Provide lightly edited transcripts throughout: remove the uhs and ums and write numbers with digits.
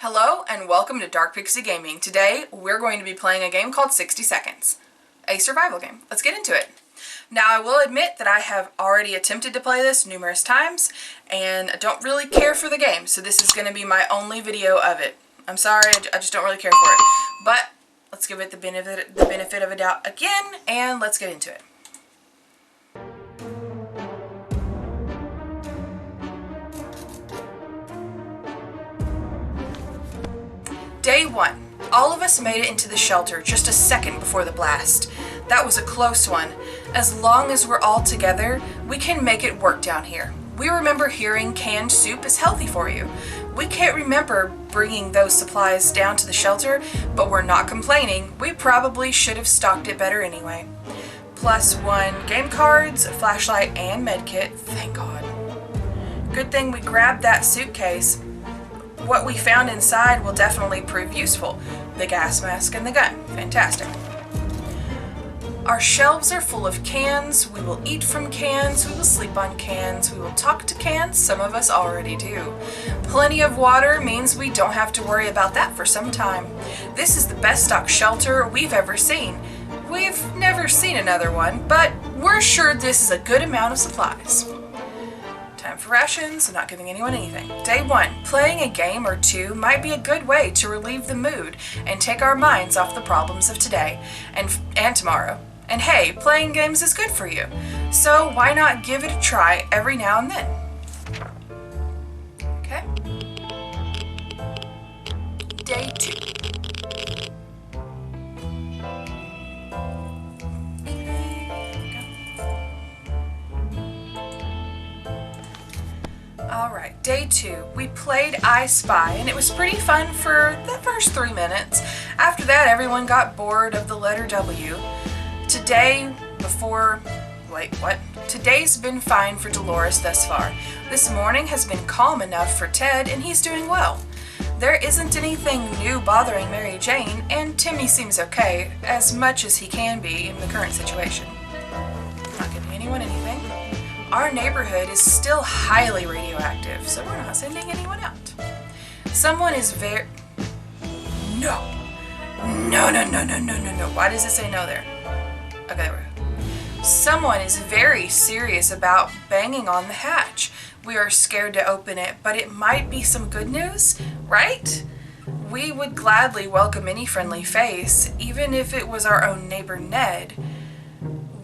Hello and welcome to Dark Pixie Gaming. Today we're going to be playing a game called 60 Seconds, a survival game. Let's get into it. Now I will admit that I have already attempted to play this numerous times and I don't really care for the game, so this is going to be my only video of it. I'm sorry, I just don't really care for it. But let's give it the benefit of a doubt again and let's get into it. Day 1. All of us made it into the shelter just a second before the blast. That was a close one. As long as we're all together, we can make it work down here. We remember hearing canned soup is healthy for you. We can't remember bringing those supplies down to the shelter, but we're not complaining. We probably should have stocked it better anyway. +1 game cards, a flashlight, and medkit. Thank God. Good thing we grabbed that suitcase. What we found inside will definitely prove useful. The gas mask and the gun. Fantastic. Our shelves are full of cans. We will eat from cans. We will sleep on cans. We will talk to cans. Some of us already do. Plenty of water means we don't have to worry about that for some time. This is the best stocked shelter we've ever seen. We've never seen another one, but we're sure this is a good amount of supplies. Time for rations, I'm not giving anyone anything. Day 1. Playing a game or two might be a good way to relieve the mood and take our minds off the problems of today and tomorrow. And hey, playing games is good for you. So why not give it a try every now and then? Okay. Day 2. Alright, day 2. We played I Spy, and it was pretty fun for the first 3 minutes. After that, everyone got bored of the letter W. Today's been fine for Dolores thus far. This morning has been calm enough for Ted, and he's doing well. There isn't anything new bothering Mary Jane, and Timmy seems okay, as much as he can be in the current situation. Not giving anyone anything. Our neighborhood is still highly radioactive, so we're not sending anyone out. Someone is very... No. Why does it say no there? Okay, there we go. Someone is very serious about banging on the hatch. We are scared to open it, but it might be some good news, right? We would gladly welcome any friendly face, even if it was our own neighbor Ned.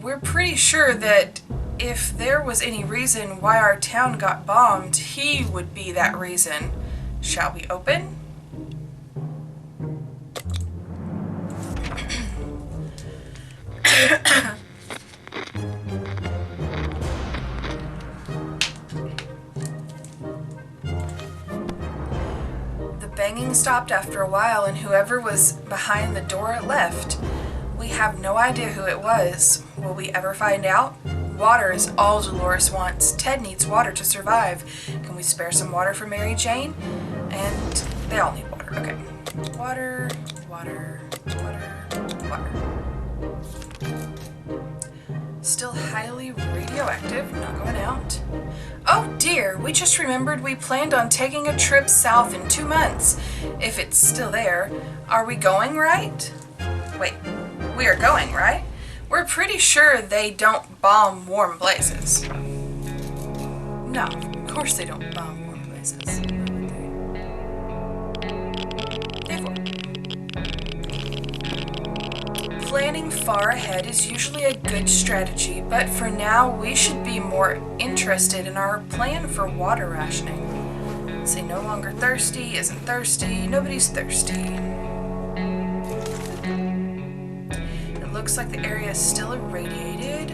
We're pretty sure that if there was any reason why our town got bombed, he would be that reason. Shall we open? The banging stopped after a while, and whoever was behind the door left. We have no idea who it was. Will we ever find out? Water is all Dolores wants. Ted needs water to survive. Can we spare some water for Mary Jane? And they all need water. Okay. Water. Still highly radioactive. Not going out. Oh dear, we just remembered we planned on taking a trip south in 2 months. If it's still there. Are we going, right? Wait, we are going, right? We're pretty sure they don't bomb warm places. No, of course they don't bomb warm places. Day 4. Planning far ahead is usually a good strategy, but for now we should be more interested in our plan for water rationing. Say no longer thirsty, isn't thirsty, nobody's thirsty. Looks like the area is still irradiated.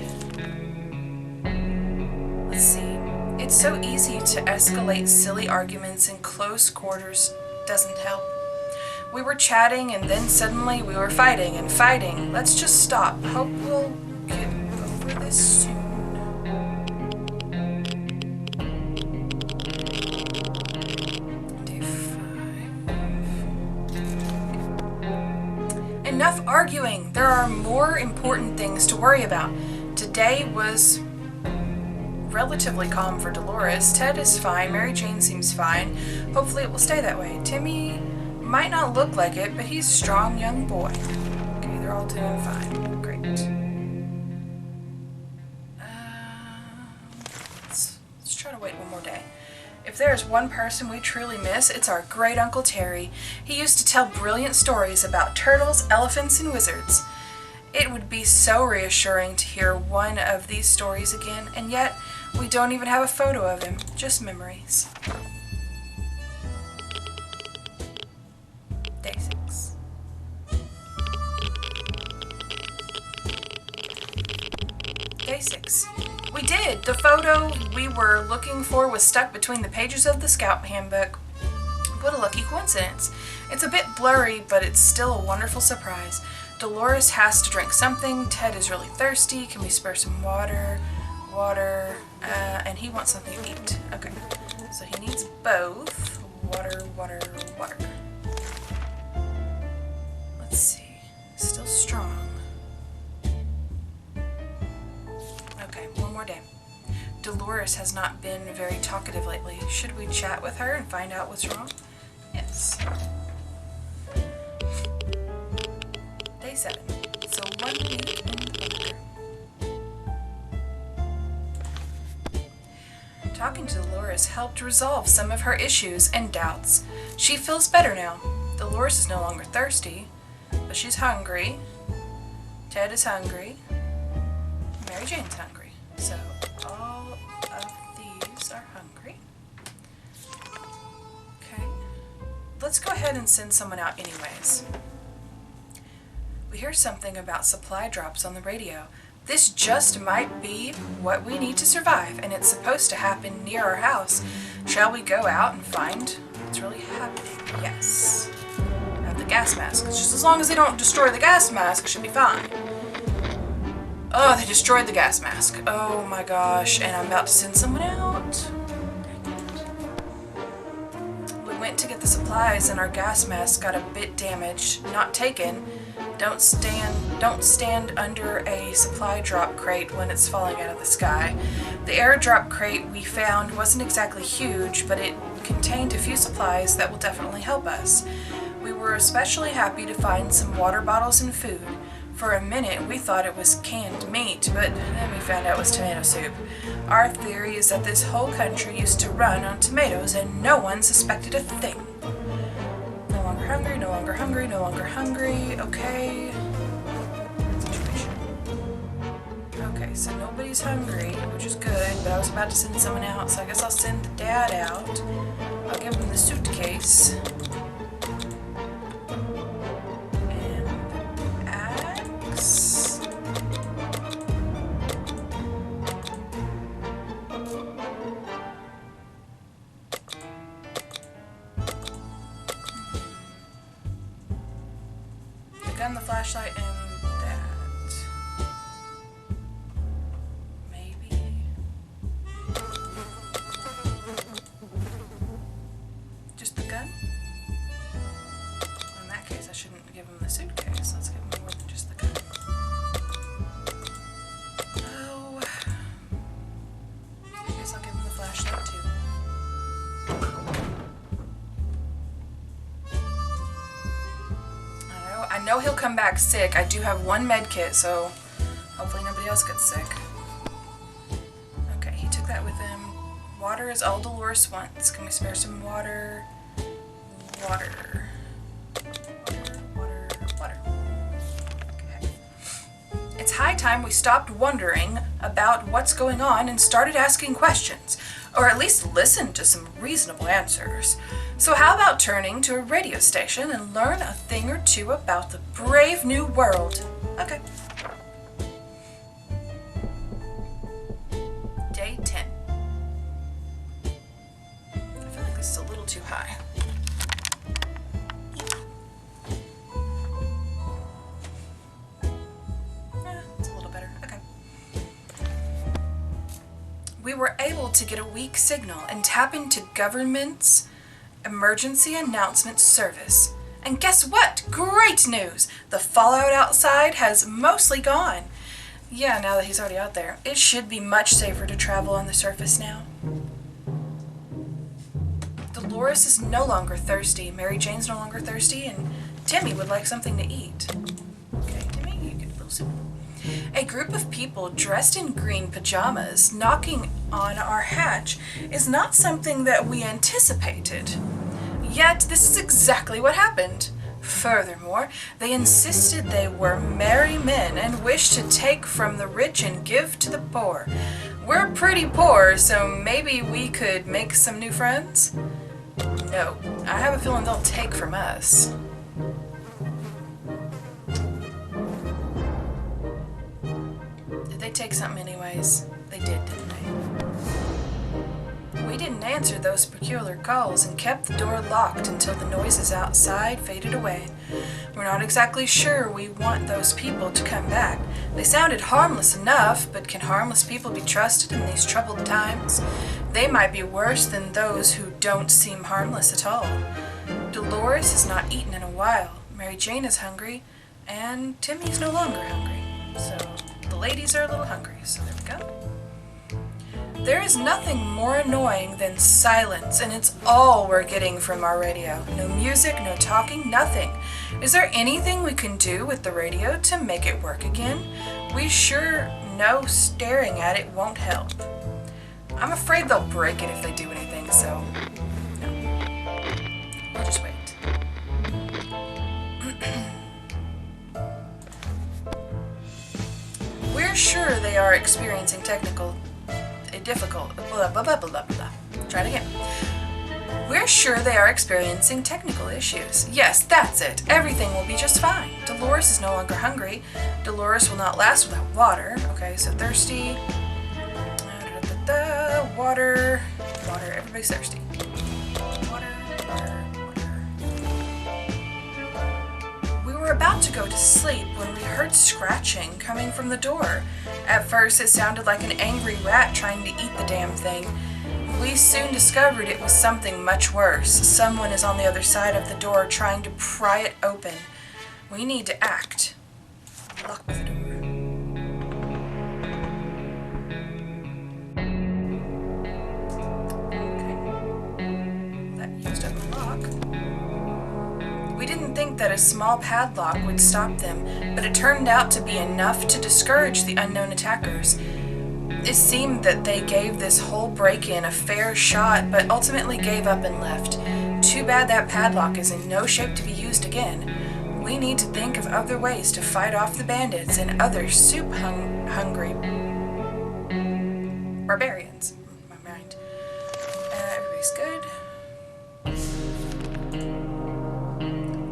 Let's see. It's so easy to escalate silly arguments in close quarters. Doesn't help. We were chatting and then suddenly we were fighting and fighting. Let's just stop. Hope we'll get over this soon. Day 5. Enough arguing. There are more important things to worry about. Today was relatively calm for Dolores. Ted is fine. Mary Jane seems fine. Hopefully it will stay that way. Timmy Might not look like it, but he's a strong young boy. Okay, they're all doing fine. Great. Let's try to wait one more day. If there is one person we truly miss, it's our great Uncle Terry. He used to tell brilliant stories about turtles, elephants, and wizards. It would be so reassuring to hear one of these stories again, and yet we don't even have a photo of him, just memories. Day 6. Day 6. We did! The photo we were looking for was stuck between the pages of the Scout Handbook. What a lucky coincidence. It's a bit blurry, but it's still a wonderful surprise. Dolores has to drink something. Ted is really thirsty. Can we spare some water? And he wants something to eat. Okay, so he needs both. Water. Let's see. Still strong. Okay, one more day. Dolores has not been very talkative lately. Should we chat with her and find out what's wrong? Yes. Day 7. So 1 week in vinegar. Talking to Dolores helped resolve some of her issues and doubts. She feels better now. Dolores is no longer thirsty, but she's hungry. Ted is hungry. Mary Jane's hungry. So all of these are hungry. Okay. Let's go ahead and send someone out anyways. We hear something about supply drops on the radio. This just might be what we need to survive, and it's supposed to happen near our house. Shall we go out and find what's really happening? Yes. Have the gas mask. Just as long as they don't destroy the gas mask, it should be fine. Oh, they destroyed the gas mask. Oh my gosh, and I'm about to send someone out. We went to get the supplies and our gas mask got a bit damaged. Not taken. Don't stand under a supply drop crate when it's falling out of the sky. The airdrop crate we found wasn't exactly huge, but it contained a few supplies that will definitely help us. We were especially happy to find some water bottles and food. For a minute, we thought it was canned meat, but then we found out it was tomato soup. Our theory is that this whole country used to run on tomatoes and no one suspected a thing. No longer hungry, okay. Situation. Okay, so nobody's hungry, which is good, but I was about to send someone out, so I guess I'll send the dad out. I'll give him the suitcase. The flashlight and that. Maybe. Just the gun? In that case, I shouldn't give him the suitcase. Let's give him more than just the gun. Oh. I guess I'll give him the flashlight too. I know he'll come back sick. I do have one med kit, so hopefully nobody else gets sick. Okay, he took that with him. Water is all Dolores wants. Can we spare some water? Water. Okay. It's high time we stopped wondering about what's going on and started asking questions, or at least listened to some reasonable answers. So how about turning to a radio station and learn a thing or two about the brave new world? Okay. Day 10. I feel like this is a little too high. It's a little better. Okay. We were able to get a weak signal and tap into government's emergency announcement service. And guess what? Great news! The fallout outside has mostly gone. Yeah, now that he's already out there. It should be much safer to travel on the surface now. Dolores is no longer thirsty, Mary Jane's no longer thirsty, and Timmy would like something to eat. Okay, Timmy, you get a little soup. A group of people dressed in green pajamas knocking on our hatch is not something that we anticipated. Yet this is exactly what happened. Furthermore, they insisted they were merry men and wished to take from the rich and give to the poor. We're pretty poor, so maybe we could make some new friends? No, I have a feeling they'll take from us. Did they take something anyways? They did, didn't they? We didn't answer those peculiar calls and kept the door locked until the noises outside faded away. We're not exactly sure we want those people to come back. They sounded harmless enough, but can harmless people be trusted in these troubled times? They might be worse than those who don't seem harmless at all. Dolores has not eaten in a while. Mary Jane is hungry, and Timmy's no longer hungry. So the ladies are a little hungry, so there we go. There is nothing more annoying than silence, and it's all we're getting from our radio. No music, no talking, nothing. Is there anything we can do with the radio to make it work again? We sure know staring at it won't help. I'm afraid they'll break it if they do anything, so no. We'll just wait. We're sure they are experiencing Try it again. We're sure they are experiencing technical issues. Yes, that's it. Everything will be just fine. Dolores is no longer hungry. Dolores will not last without water. Okay, so thirsty. Water. Water. Everybody's thirsty. Water. We were about to go to sleep when we heard scratching coming from the door. At first, it sounded like an angry rat trying to eat the damn thing. We soon discovered it was something much worse. Someone is on the other side of the door trying to pry it open. We need to act. Lock the door. Okay. That used up the lock. We didn't think that a small padlock would stop them, but it turned out to be enough to discourage the unknown attackers. It seemed that they gave this whole break-in a fair shot, but ultimately gave up and left. Too bad that padlock is in no shape to be used again. We need to think of other ways to fight off the bandits and other soup-hungry barbarians. My mind. Everybody's good.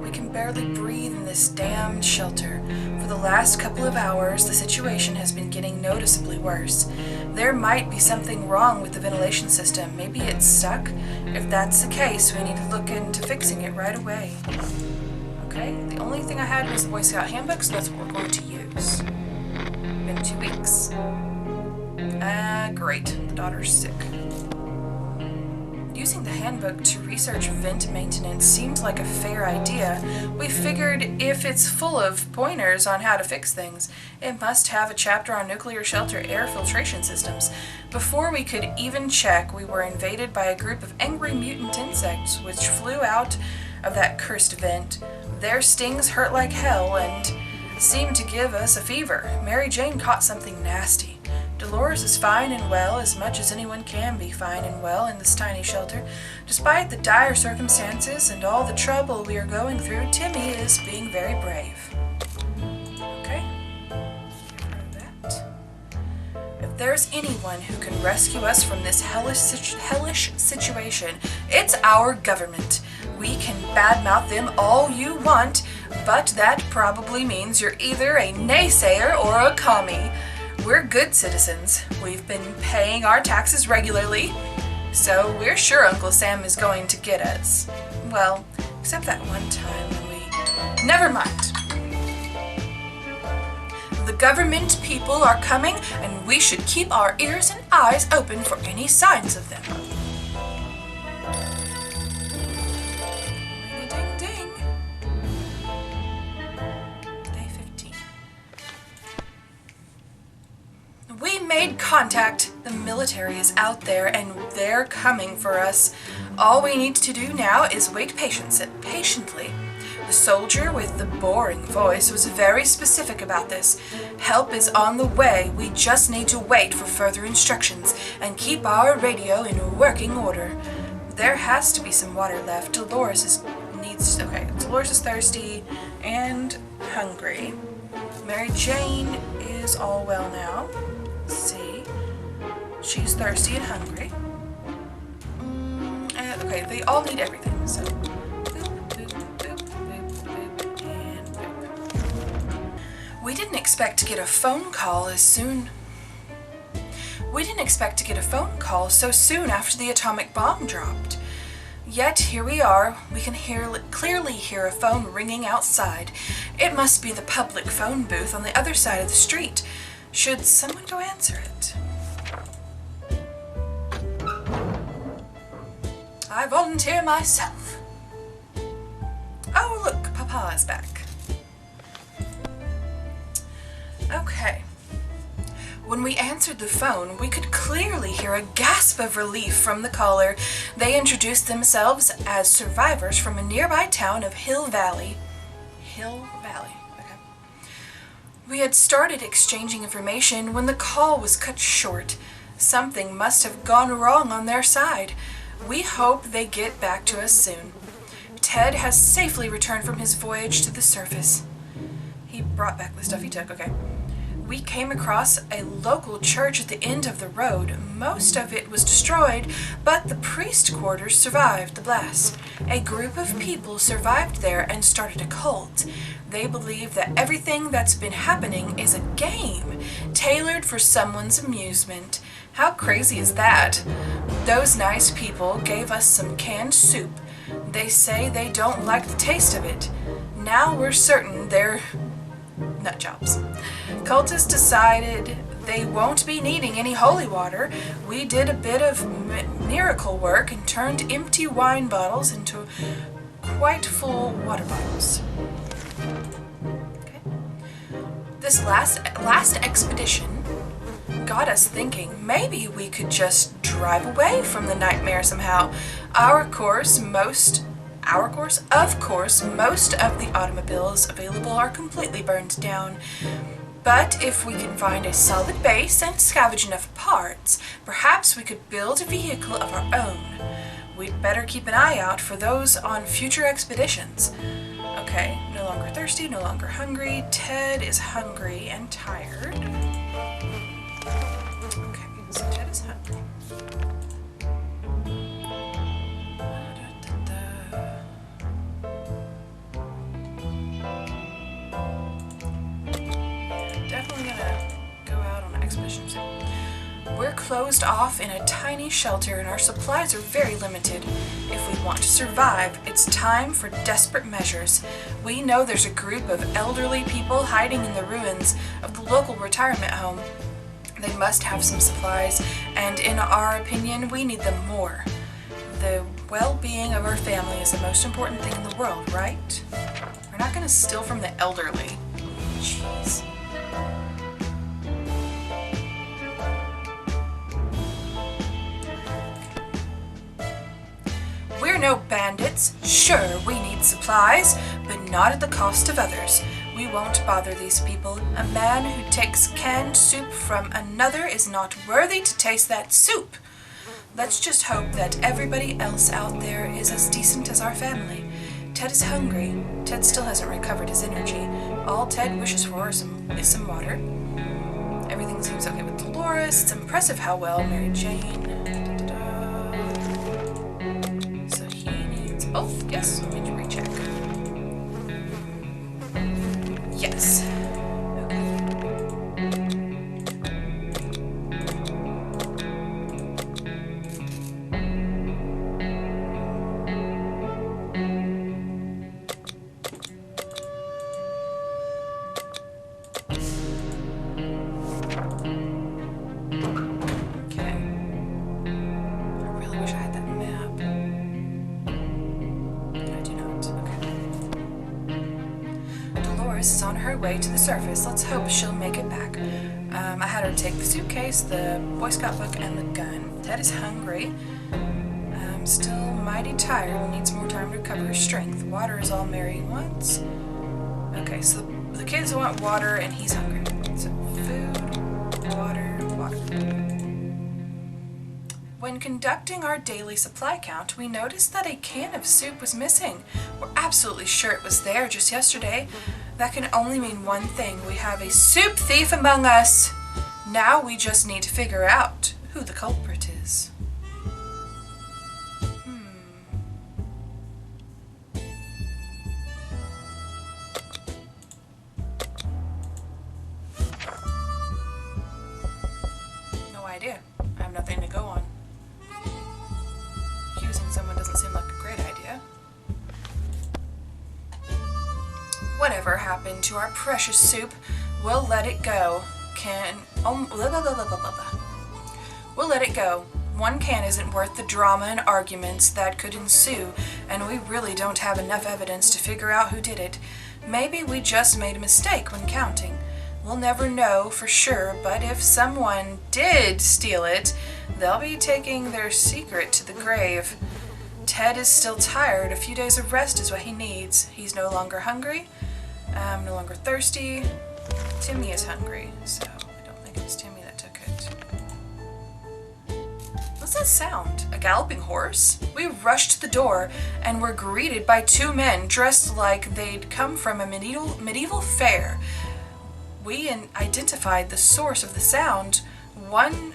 We can barely breathe in this damned shelter. For the last couple of hours, the situation has been getting noticeably worse. There might be something wrong with the ventilation system. Maybe it's stuck. If that's the case, we need to look into fixing it right away. Okay, the only thing I had was the Boy Scout handbook, so that's what we're going to use. Been 2 weeks. Great. The daughter's sick. Using the handbook to research vent maintenance seems like a fair idea. We figured if it's full of pointers on how to fix things, it must have a chapter on nuclear shelter air filtration systems. Before we could even check, we were invaded by a group of angry mutant insects which flew out of that cursed vent. Their stings hurt like hell and seemed to give us a fever. Mary Jane caught something nasty. Dolores is fine and well, as much as anyone can be fine and well in this tiny shelter. Despite the dire circumstances and all the trouble we are going through, Timmy is being very brave. Okay, get rid of that. If there's anyone who can rescue us from this hellish situation, it's our government. We can badmouth them all you want, but that probably means you're either a naysayer or a commie. We're good citizens. We've been paying our taxes regularly, so we're sure Uncle Sam is going to get us. Well, except that one time when we... Never mind. The government people are coming, and we should keep our ears and eyes open for any signs of them. Ring-a-ding-ding. Day 15. We made contact. The military is out there and they're coming for us. All we need to do now is wait patiently. The soldier with the boring voice was very specific about this. Help is on the way. We just need to wait for further instructions and keep our radio in working order. There has to be some water left. Dolores is thirsty and hungry. Mary Jane is all well now. Let's see. She's thirsty and hungry. Okay, they all need everything, so boop, boop, boop, boop, boop, and boop. We didn't expect to get a phone call so soon after the atomic bomb dropped. Yet here we are. We can clearly hear a phone ringing outside. It must be the public phone booth on the other side of the street. Should someone go answer it? I volunteer myself. Oh, look, Papa is back. Okay. When we answered the phone, we could clearly hear a gasp of relief from the caller. They introduced themselves as survivors from a nearby town of Hill Valley. Hill Valley, okay. We had started exchanging information when the call was cut short. Something must have gone wrong on their side. We hope they get back to us soon. Ted has safely returned from his voyage to the surface. He brought back the stuff he took, okay. We came across a local church at the end of the road. Most of it was destroyed, but the priest quarters survived the blast. A group of people survived there and started a cult. They believe that everything that's been happening is a game, tailored for someone's amusement. How crazy is that? Those nice people gave us some canned soup. They say they don't like the taste of it. Now we're certain they're nut jobs. Cultists decided they won't be needing any holy water. We did a bit of miracle work and turned empty wine bottles into quite full water bottles. Okay. This last expedition got us thinking maybe we could just drive away from the nightmare somehow. Of course, most of the automobiles available are completely burned down. But if we can find a solid base and scavenge enough parts, perhaps we could build a vehicle of our own. We'd better keep an eye out for those on future expeditions. Okay, no longer thirsty, no longer hungry. Ted is hungry and tired. Okay, so Ted is hungry. Definitely gonna go out on an expedition soon. We're closed off in a tiny shelter and our supplies are very limited. If we want to survive, it's time for desperate measures. We know there's a group of elderly people hiding in the ruins of the local retirement home. They must have some supplies, and in our opinion, we need them more. The well-being of our family is the most important thing in the world, right? We're not gonna steal from the elderly. Jeez. We're no bandits. Sure, we need supplies, but not at the cost of others. We won't bother these people. A man who takes canned soup from another is not worthy to taste that soup. Let's just hope that everybody else out there is as decent as our family. Ted is hungry. Ted still hasn't recovered his energy. All Ted wishes for is some water. Everything seems okay with Dolores. It's impressive how well Mary Jane... So he needs... Oh, yes, let me recheck. Yes. Is on her way to the surface. Let's hope she'll make it back. I had her take the suitcase, the Boy Scout book, and the gun. Ted is hungry. I'm still mighty tired and needs more time to recover his strength. Water is all Mary wants. Okay, so the kids want water and he's hungry. So food, water, water. When conducting our daily supply count, we noticed that a can of soup was missing. We're absolutely sure it was there just yesterday. That can only mean one thing. We have a soup thief among us. Now we just need to figure out who the culprit is. No idea. I have nothing to go on. Accusing someone doesn't seem like a great idea. Whatever happened to our precious soup, we'll let it go. We'll let it go. One can isn't worth the drama and arguments that could ensue, and we really don't have enough evidence to figure out who did it. Maybe we just made a mistake when counting. We'll never know for sure, but if someone did steal it, they'll be taking their secret to the grave. Ted is still tired. A few days of rest is what he needs. He's no longer hungry. No longer thirsty. Timmy is hungry, so I don't think it's Timmy that took it. What's that sound? A galloping horse? We rushed to the door and were greeted by two men dressed like they'd come from a medieval fair. We identified the source of the sound. One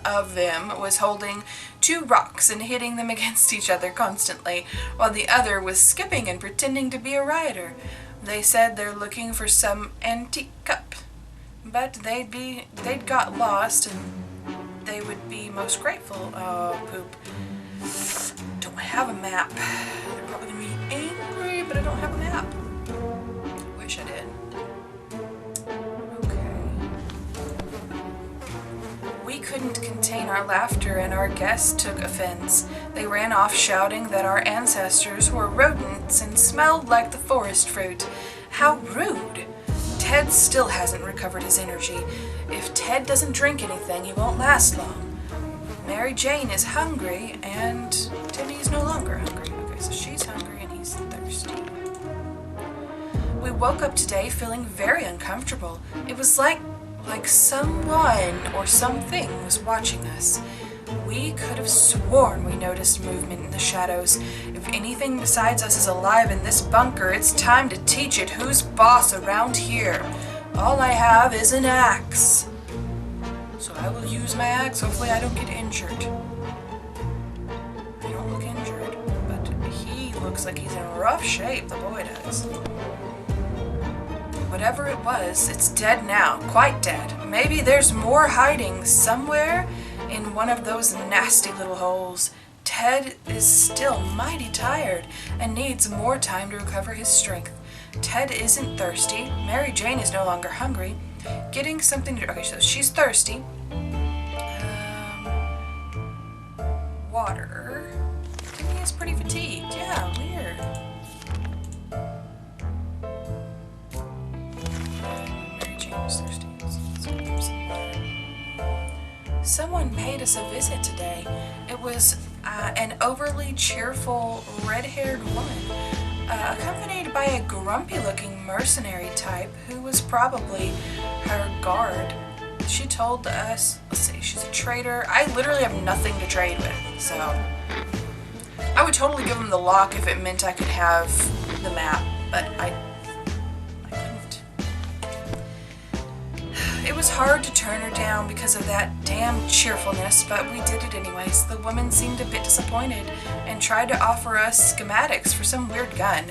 of them was holding two rocks and hitting them against each other constantly, while the other was skipping and pretending to be a rider. They said they're looking for some antique cup, but they'd got lost and they would be most grateful. Oh, poop. Don't have a map. They're probably gonna be angry, but I don't have a map. Wish I did. We couldn't contain our laughter, and our guests took offense. They ran off shouting that our ancestors were rodents and smelled like the forest fruit. How rude! Ted still hasn't recovered his energy. If Ted doesn't drink anything, he won't last long. Mary Jane is hungry, and Timmy's no longer hungry. Okay, so she's hungry and he's thirsty. We woke up today feeling very uncomfortable. It was like someone or something was watching us. We could have sworn we noticed movement in the shadows. If anything besides us is alive in this bunker, it's time to teach it who's boss around here. All I have is an axe. So I will use my axe. Hopefully I don't get injured. I don't look injured, but he looks like he's in rough shape, the boy does. Whatever it was, it's dead now, quite dead. Maybe there's more hiding somewhere in one of those nasty little holes. Ted is still mighty tired and needs more time to recover his strength. Ted isn't thirsty. Mary Jane is no longer hungry. Getting something to... Okay, so she's thirsty. Water. Timmy is pretty fatigued. Yeah, weird. Thirsty. Someone paid us a visit today. It was an overly cheerful, red-haired woman, accompanied by a grumpy-looking mercenary type who was probably her guard. She told us, let's see, she's a trader. I literally have nothing to trade with, so I would totally give him the lock if it meant I could have the map, but I couldn't. It was hard to turn her down because of that damn cheerfulness, but we did it anyways. The woman seemed a bit disappointed and tried to offer us schematics for some weird gun.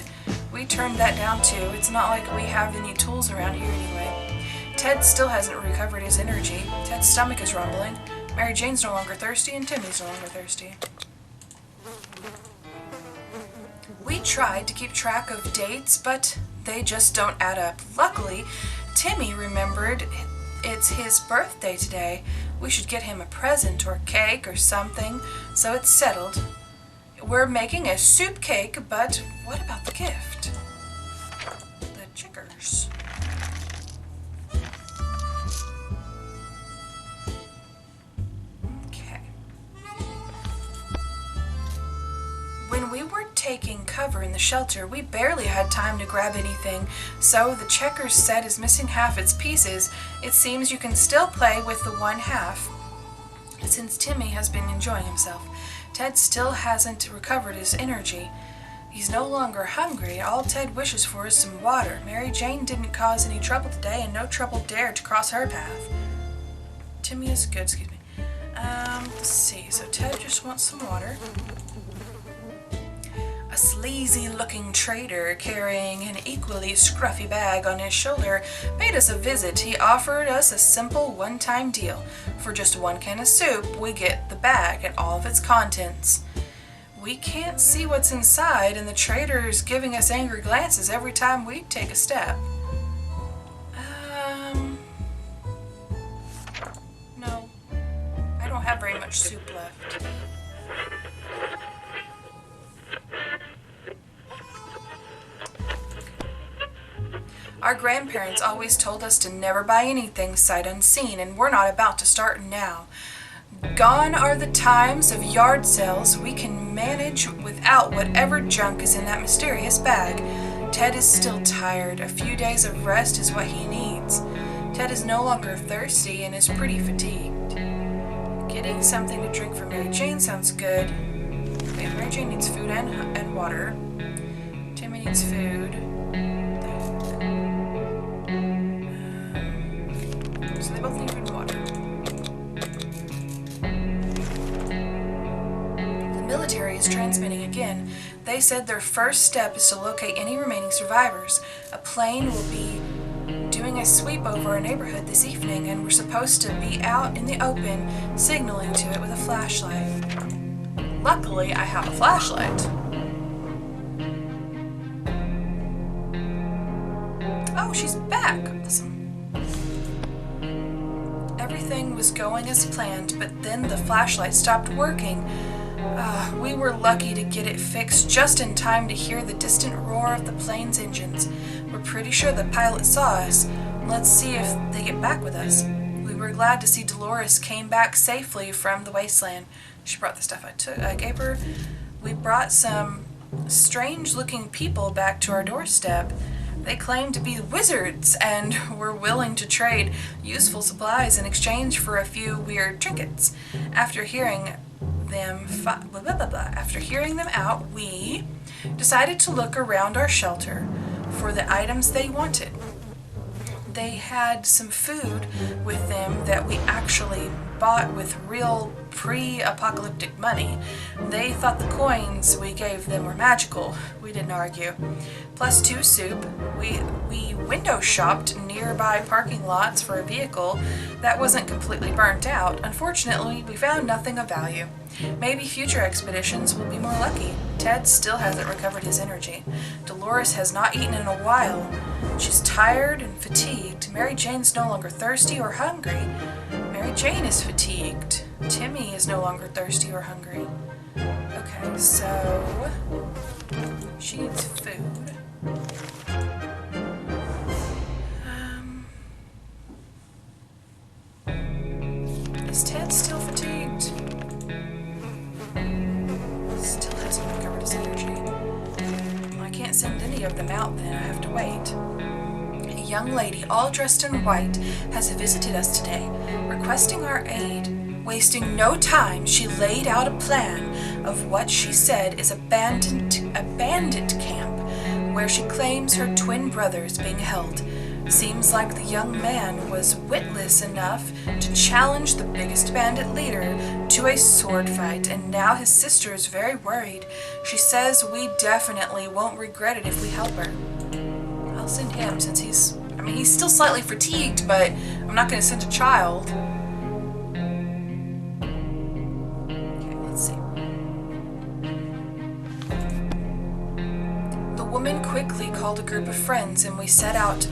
We turned that down too. It's not like we have any tools around here anyway. Ted still hasn't recovered his energy. Ted's stomach is rumbling. Mary Jane's no longer thirsty and Timmy's no longer thirsty. We tried to keep track of dates, but they just don't add up. Luckily, Timmy remembered it's his birthday today. We should get him a present or cake or something, so it's settled. We're making a soup cake, but what about the gift? The chickers. Okay. We were taking cover in the shelter. We barely had time to grab anything, so the checkers set is missing half its pieces. It seems you can still play with the one half. Since Timmy has been enjoying himself, Ted still hasn't recovered his energy. He's no longer hungry. All Ted wishes for is some water. Mary Jane didn't cause any trouble today, and no trouble dared to cross her path. Timmy is good, excuse me. Let's see. So Ted just wants some water. A sleazy-looking trader carrying an equally scruffy bag on his shoulder paid us a visit. He offered us a simple one-time deal. For just one can of soup, we get the bag and all of its contents. We can't see what's inside, and the trader's giving us angry glances every time we take a step. No. I don't have very much soup left. Our grandparents always told us to never buy anything sight unseen, and we're not about to start now. Gone are the times of yard sales. We can manage without whatever junk is in that mysterious bag. Ted is still tired. A few days of rest is what he needs. Ted is no longer thirsty and is pretty fatigued. Getting something to drink for Mary Jane sounds good. Okay, Mary Jane needs food and water. Timmy needs food. So they both need food and water. The military is transmitting again. They said their first step is to locate any remaining survivors. A plane will be doing a sweep over our neighborhood this evening, and we're supposed to be out in the open signaling to it with a flashlight. Luckily, I have a flashlight. Oh, she's back. Awesome. Everything was going as planned, but then the flashlight stopped working. We were lucky to get it fixed just in time to hear the distant roar of the plane's engines. We're pretty sure the pilot saw us. Let's see if they get back with us. We were glad to see Dolores came back safely from the wasteland. She brought the stuff I gave her. We brought some strange-looking people back to our doorstep. They claimed to be wizards and were willing to trade useful supplies in exchange for a few weird trinkets. After hearing them out, we decided to look around our shelter for the items they wanted. They had some food with them that we actually bought with real pre-apocalyptic money. They thought the coins we gave them were magical. We didn't argue. Plus 2 soup. We window shopped nearby parking lots for a vehicle that wasn't completely burnt out. Unfortunately, we found nothing of value. Maybe future expeditions will be more lucky. Ted still hasn't recovered his energy. Dolores has not eaten in a while. She's tired and fatigued. Mary Jane's no longer thirsty or hungry. Mary Jane is fatigued. Timmy is no longer thirsty or hungry. Okay, so she needs food. Is Ted still fatigued? Still hasn't recovered his energy. Well, I can't send any of them out then. I have to wait. A young lady, all dressed in white, has visited us today, requesting our aid. Wasting no time, she laid out a plan of what she said is a bandit camp, where she claims her twin brother is being held. Seems like the young man was witless enough to challenge the biggest bandit leader to a sword fight, and now his sister is very worried. She says we definitely won't regret it if we help her. I'll send him since he's still slightly fatigued, but I'm not going to send a child. Okay, let's see. The woman quickly called a group of friends, and we set out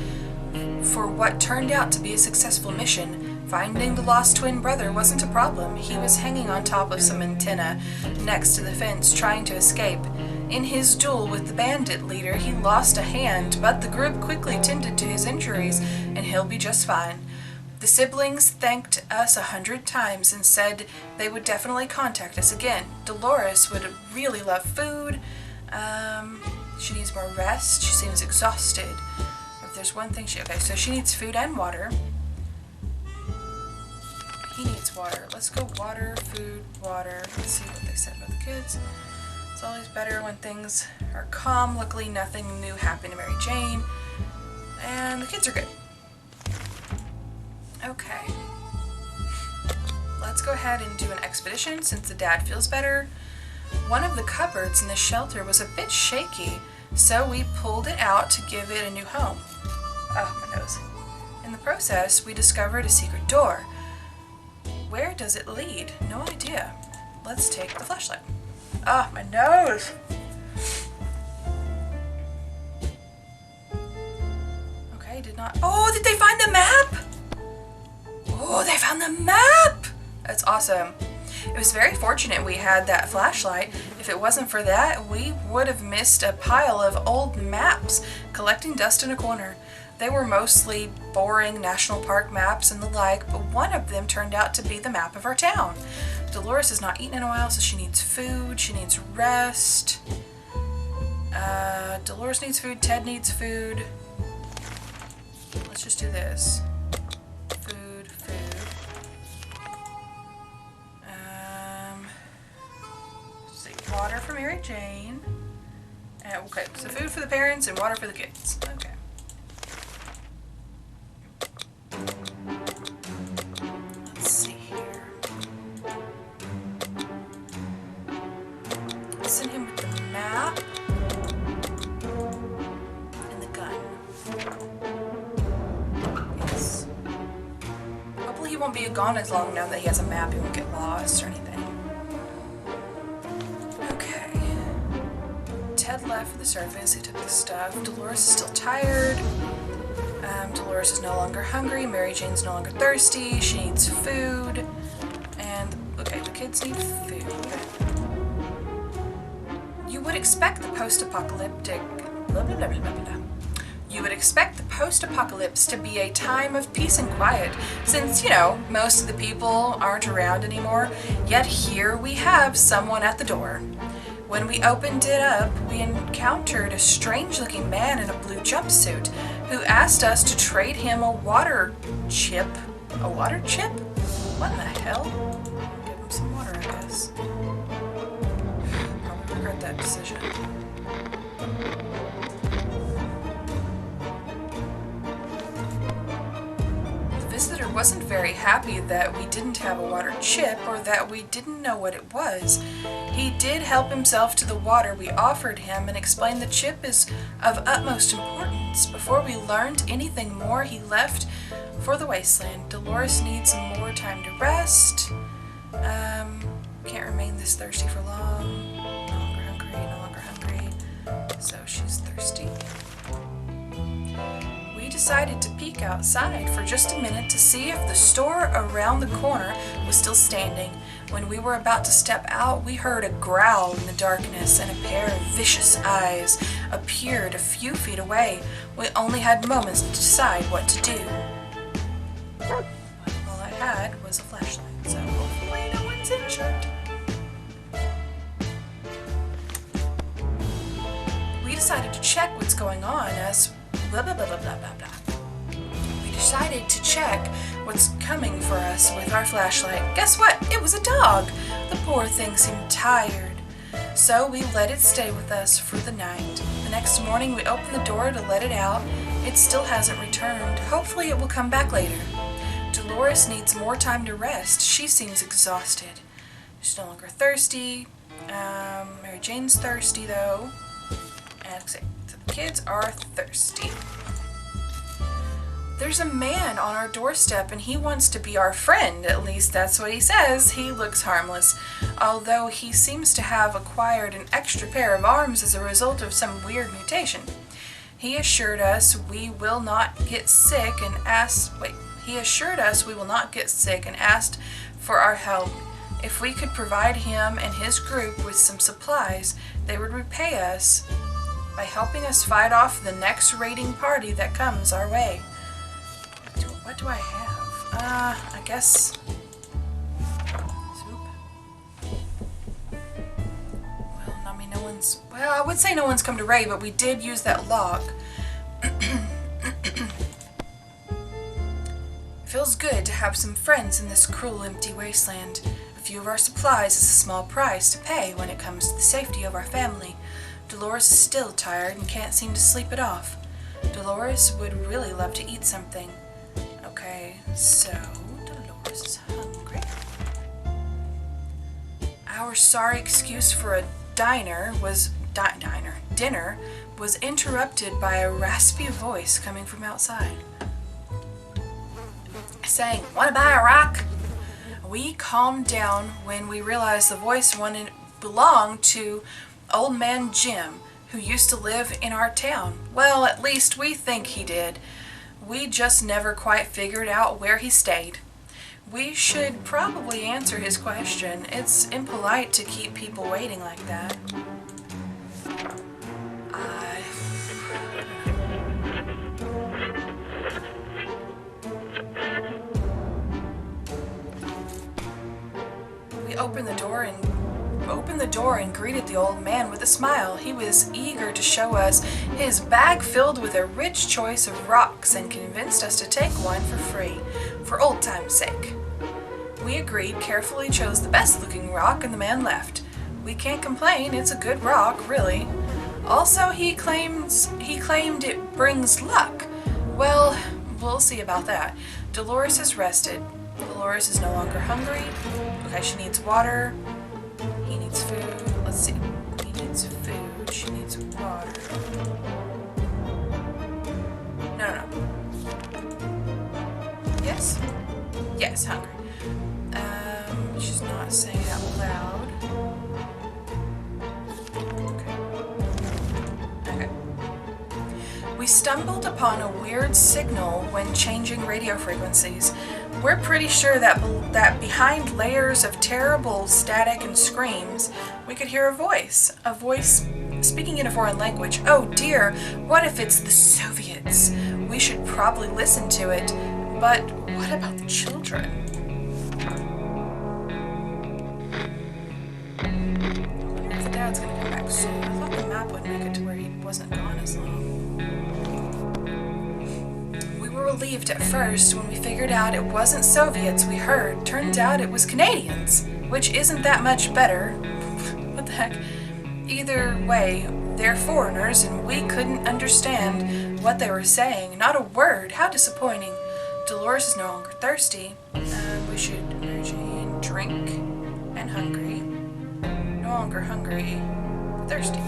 for what turned out to be a successful mission. Finding the lost twin brother wasn't a problem. He was hanging on top of some antenna next to the fence, trying to escape. In his duel with the bandit leader, he lost a hand, but the group quickly tended to his injuries, and he'll be just fine. The siblings thanked us 100 times and said they would definitely contact us again. Dolores would really love food, She needs more rest. She seems exhausted. If there's one thing okay, so she needs food and water. He needs water. Let's go water, food, water. Let's see what they said about the kids. It's always better when things are calm. Luckily, nothing new happened to Mary Jane. And the kids are good. Okay. Let's go ahead and do an expedition since the dad feels better. One of the cupboards in the shelter was a bit shaky, so we pulled it out to give it a new home. Oh, my nose. In the process, we discovered a secret door. Where does it lead? No idea. Let's take the flashlight. Ah, my nose! Okay, did not... Oh, did they find the map? Oh, they found the map! That's awesome. It was very fortunate we had that flashlight. If it wasn't for that, we would have missed a pile of old maps collecting dust in a corner. They were mostly boring national park maps and the like, but one of them turned out to be the map of our town. Dolores has not eaten in a while, so she needs food, she needs rest. Dolores needs food, Ted needs food. Let's just do this. Food, food. Let's see, water for Mary Jane. Okay, so food for the parents and water for the kids. Okay. Let's see here. Send him with the map and the gun. Yes. Hopefully he won't be gone as long now that he has a map. He won't get lost or anything. Okay. Ted left for the surface. He took the stuff. Dolores is still tired. Dolores is no longer hungry. Mary Jane's no longer thirsty. She needs food. And, okay, the kids need food. You would expect the post-apocalyptic... Blah, blah, blah, blah, blah, blah. You would expect the post-apocalypse to be a time of peace and quiet, since, you know, most of the people aren't around anymore. Yet here we have someone at the door. When we opened it up, we encountered a strange-looking man in a blue jumpsuit who asked us to trade him a water chip. A water chip? What in the hell? Give him some water, I guess. Probably regret that decision. The visitor wasn't very happy that we didn't have a water chip or that we didn't know what it was. He did help himself to the water we offered him and explained the chip is of utmost importance. Before we learned anything more, he left for the wasteland. Dolores needs more time to rest. Can't remain this thirsty for long. No longer hungry, no longer hungry. So she's thirsty. We decided to peek outside for just a minute to see if the store around the corner was still standing. When we were about to step out, we heard a growl in the darkness and a pair of vicious eyes appeared a few feet away. We only had moments to decide what to do. All I had was a flashlight, so hopefully no one's injured. We decided to check what's going on as blah blah blah blah blah blah blah. We decided to check what's coming for us with our flashlight. Guess what? It was a dog. The poor thing seemed tired, so we let it stay with us for the night. The next morning we opened the door to let it out. It still hasn't returned. Hopefully it will come back later. Dolores needs more time to rest. She seems exhausted. She's no longer thirsty. Mary Jane's thirsty though. And so the kids are thirsty. There's a man on our doorstep and he wants to be our friend. At least that's what he says. He looks harmless, although he seems to have acquired an extra pair of arms as a result of some weird mutation. He assured us we will not get sick and asked for our help. If we could provide him and his group with some supplies, they would repay us by helping us fight off the next raiding party that comes our way. What do I have? I guess soup. Well, I mean, no Well, I would say no one's come to raid, but we did use that lock. Feels good to have some friends in this cruel, empty wasteland. A few of our supplies is a small price to pay when it comes to the safety of our family. Dolores is still tired and can't seem to sleep it off. Dolores would really love to eat something. Okay, so Dolores is hungry. Our sorry excuse for a dinner was interrupted by a raspy voice coming from outside, saying, "Wanna buy a rock?" We calmed down when we realized the voice belonged to Old Man Jim, who used to live in our town. Well, at least we think he did. We just never quite figured out where he stayed. We should probably answer his question. It's impolite to keep people waiting like that. We opened the door and greeted the old man with a smile. He was eager to show us his bag filled with a rich choice of rocks and convinced us to take one for free, for old time's sake. We agreed, carefully chose the best looking rock, and the man left. We can't complain, it's a good rock, really. Also, he claimed it brings luck. Well, we'll see about that. Dolores has rested. Dolores is no longer hungry. Okay, she needs water. He needs food. Let's see. He needs food. She needs water. No. Yes? Yes, hungry. She's not saying it out loud. Okay. We stumbled upon a weird signal when changing radio frequencies. We're pretty sure that behind layers of terrible static and screams, we could hear a voice speaking in a foreign language. Oh dear, what if it's the Soviets? We should probably listen to it, but what about the children? I wonder if the dad's gonna come back soon. I thought the map would make it to where he wasn't gone as long. We were relieved at first when we figured out it wasn't Soviets we heard. Turns out it was Canadians, which isn't that much better. What the heck? Either way, they're foreigners and we couldn't understand what they were saying. Not a word. How disappointing. Dolores is no longer thirsty. We should drink and hungry. No longer hungry, thirsty.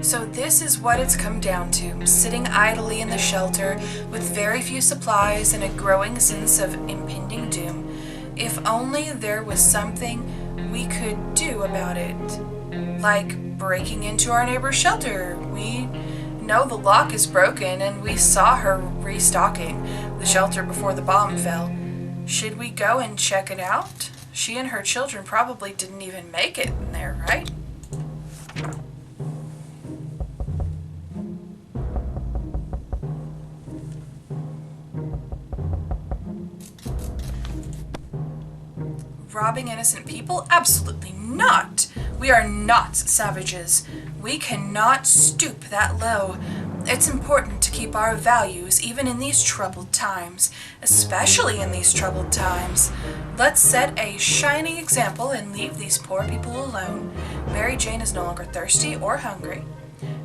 So this is what it's come down to, sitting idly in the shelter with very few supplies and a growing sense of impending doom. If only there was something we could do about it, like breaking into our neighbor's shelter. We know the lock is broken and we saw her restocking the shelter before the bomb fell. Should we go and check it out? She and her children probably didn't even make it in there, right? Robbing innocent people? Absolutely not! We are not savages. We cannot stoop that low. It's important to keep our values even in these troubled times, especially in these troubled times. Let's set a shining example and leave these poor people alone. Mary Jane is no longer thirsty or hungry.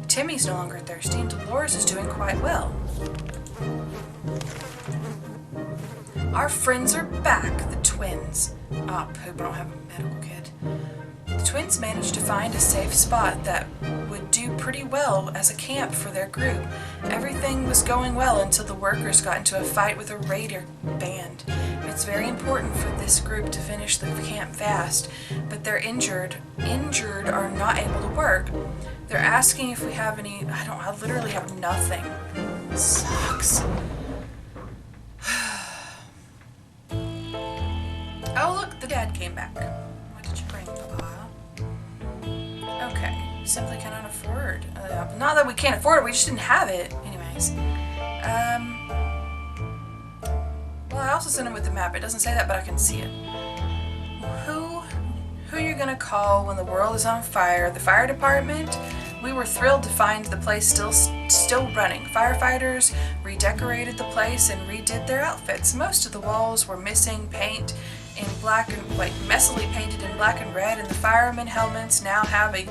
Timmy's no longer thirsty and Dolores is doing quite well. Our friends are back, the twins. Poop, I don't have a medical kit. The twins managed to find a safe spot that would do pretty well as a camp for their group. Everything was going well until the workers got into a fight with a raider band. It's very important for this group to finish the camp fast, but they're injured or not able to work. They're asking if we have any. I literally have nothing. It sucks. Oh look, the dad came back. What did you bring, Papa? Okay, simply cannot afford. Not that we can't afford it, we just didn't have it. Anyways. Well, I also sent him with the map. It doesn't say that, but I can see it. gonna call when the world is on fire? The fire department? We were thrilled to find the place still running. Firefighters redecorated the place and redid their outfits. Most of the walls were missing paint in black and white, messily painted in black and red, and the firemen helmets now have a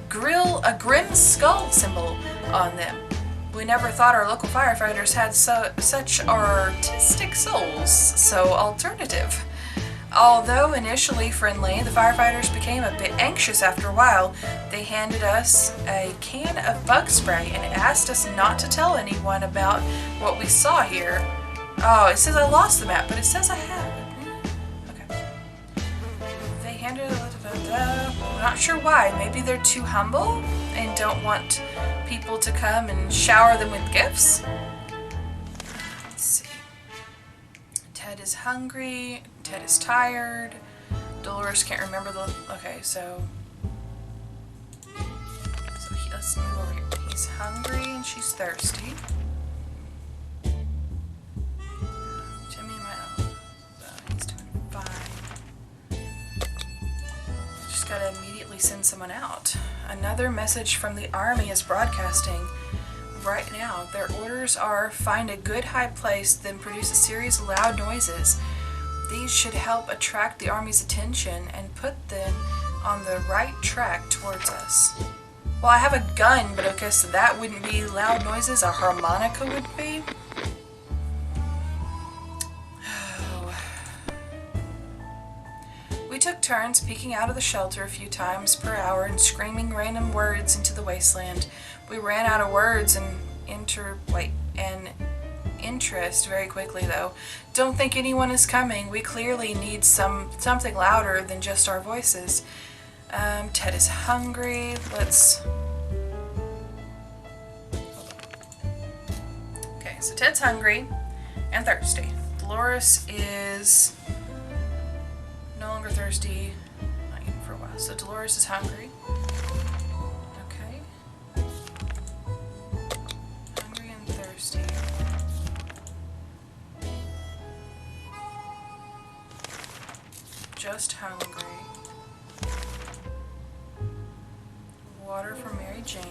grim skull symbol on them. We never thought our local firefighters had such artistic souls, so alternative. Although initially friendly, the firefighters became a bit anxious after a while. They handed us a can of bug spray and asked us not to tell anyone about what we saw here. Oh, it says I lost the map, but it says I have. Okay. They handed I'm not sure why. Maybe they're too humble and don't want people to come and shower them with gifts. Let's see. Ted is hungry. Ted is tired. Dolores can't remember the... Okay, so let's move over here. He's hungry and she's thirsty. Jimmy might... he's doing fine. Just gotta immediately send someone out. Another message from the army is broadcasting right now. Their orders are find a good high place, then produce a series of loud noises. These should help attract the army's attention and put them on the right track towards us. Well, I have a gun, but okay, so that wouldn't be loud noises. A harmonica would be. We took turns peeking out of the shelter a few times per hour and screaming random words into the wasteland. We ran out of words and interest very quickly, though. Don't think anyone is coming. We clearly need something louder than just our voices. Ted is hungry. Okay, so Ted's hungry and thirsty. Dolores is no longer thirsty, not eating for a while. So Dolores is hungry. Okay. Hungry and thirsty. Just hungry. Water for Mary Jane.